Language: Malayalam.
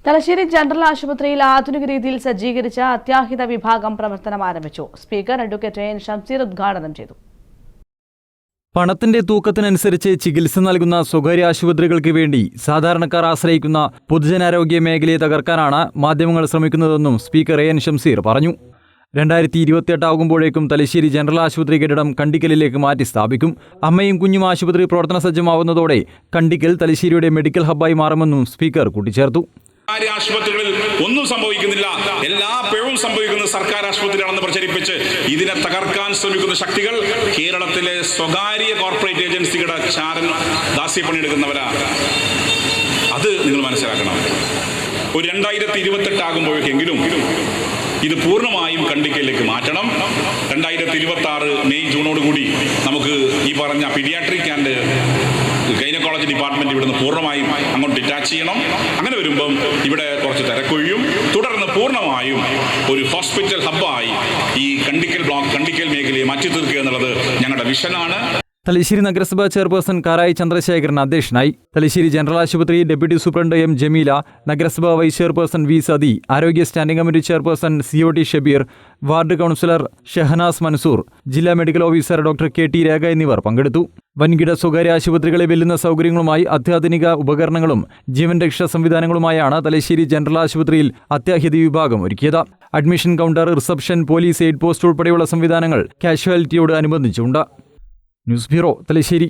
തലശ്ശേരി ജനറൽ ആശുപത്രിയിൽ ആധുനിക രീതിയിൽ സജ്ജീകരിച്ച അത്യാഹിത വിഭാഗം പ്രവർത്തനം ആരംഭിച്ചു. സ്പീക്കർ അഡ്വക്കേറ്റ് എൻ ഷംസീർ ഉദ്ഘാടനം ചെയ്തു. പണത്തിന്റെ തൂക്കത്തിനനുസരിച്ച് ചികിത്സ നൽകുന്ന സ്വകാര്യ ആശുപത്രികൾക്ക് വേണ്ടി സാധാരണക്കാർ ആശ്രയിക്കുന്ന പൊതുജനാരോഗ്യ മേഖലയെ തകർക്കാനാണ് മാധ്യമങ്ങൾ ശ്രമിക്കുന്നതെന്നും സ്പീക്കർ എൻ ഷംസീർ പറഞ്ഞു. 2028 ആകുമ്പോഴേക്കും തലശ്ശേരി ജനറൽ ആശുപത്രി കെട്ടിടം കണ്ടിക്കലിലേക്ക് മാറ്റി സ്ഥാപിക്കും. അമ്മയും കുഞ്ഞും ആശുപത്രി പ്രവർത്തന സജ്ജമാവുന്നതോടെ കണ്ടിക്കൽ തലശ്ശേരിയുടെ മെഡിക്കൽ ഹബ്ബായി മാറുമെന്നും സ്പീക്കർ കൂട്ടിച്ചേർത്തു. ആശുപത്രികളിൽ ഒന്നും സംഭവിക്കുന്നില്ല, എല്ലാ പിഴവും സംഭവിക്കുന്നത് സർക്കാർ ആശുപത്രിയാണെന്ന് പ്രചരിപ്പിച്ച് ഇതിനെ തകർക്കാൻ ശ്രമിക്കുന്ന ശക്തികൾ കേരളത്തിലെ സ്വകാര്യ കോർപ്പറേറ്റ് ഏജൻസികളുടെ ദാസ്യപ്പണിയെടുക്കുന്നവരാണ്. അത് നിങ്ങൾ മനസ്സിലാക്കണം. ഒരു 2028 ആകുമ്പോഴേക്കെങ്കിലും ഇത് പൂർണ്ണമായും കണ്ടിക്കലിലേക്ക് മാറ്റണം. 2026 മെയ് ജൂണോടുകൂടി നമുക്ക് ഈ പറഞ്ഞ പീഡിയാട്രിക് ആൻഡ് ഗൈനക്കോളജി ഡിപ്പാർട്ട്മെന്റ് ഇവിടുന്ന് പൂർണ്ണമായും അങ്ങോട്ട് ഡിറ്റാച്ച് ചെയ്യണം. അങ്ങനെ വരുമ്പം ഇവിടെ കുറച്ച് തിരക്കൊഴിയും. തുടർന്ന് പൂർണ്ണമായും ഒരു ഹോസ്പിറ്റൽ ഹബ്ബായി ഈ കണ്ടിക്കൽ മേഖലയെ മാറ്റി തീർക്കുക എന്നുള്ളത് ഞങ്ങളുടെ വിഷനാണ്. തലശ്ശേരി നഗരസഭാ ചെയർപേഴ്സൺ കാരായി ചന്ദ്രശേഖരൻ അധ്യക്ഷനായി. തലശ്ശേരി ജനറൽ ആശുപത്രി ഡെപ്യൂട്ടി സൂപ്രണ്ട് എം ജമീല, നഗരസഭാ വൈസ് ചെയർപേഴ്സൺ വി സതി, ആരോഗ്യ standing committee chairperson COT Shabeer, ward councillor Shahanas Mansoor, ജില്ലാ medical officer doctor KT Rekha എന്നിവർ പങ്കെടുത്തു. വൻകിട സ്വകാര്യ ആശുപത്രികളെ വെല്ലുന്ന സൗകര്യങ്ങളുമായി അത്യാധുനിക ഉപകരണങ്ങളും ജീവൻ രക്ഷാ സംവിധാനങ്ങളുമായാണ് തലശ്ശേരി ജനറൽ ആശുപത്രിയിൽ അത്യാഹിത വിഭാഗം ഒരുക്കിയത്. Admission counter, reception, police aid post ഉൾപ്പെടെയുള്ള സംവിധാനങ്ങൾ കാഷ്വാലിറ്റിയോട് അനുബന്ധിച്ചുണ്ട്. News bureau, Thalassery.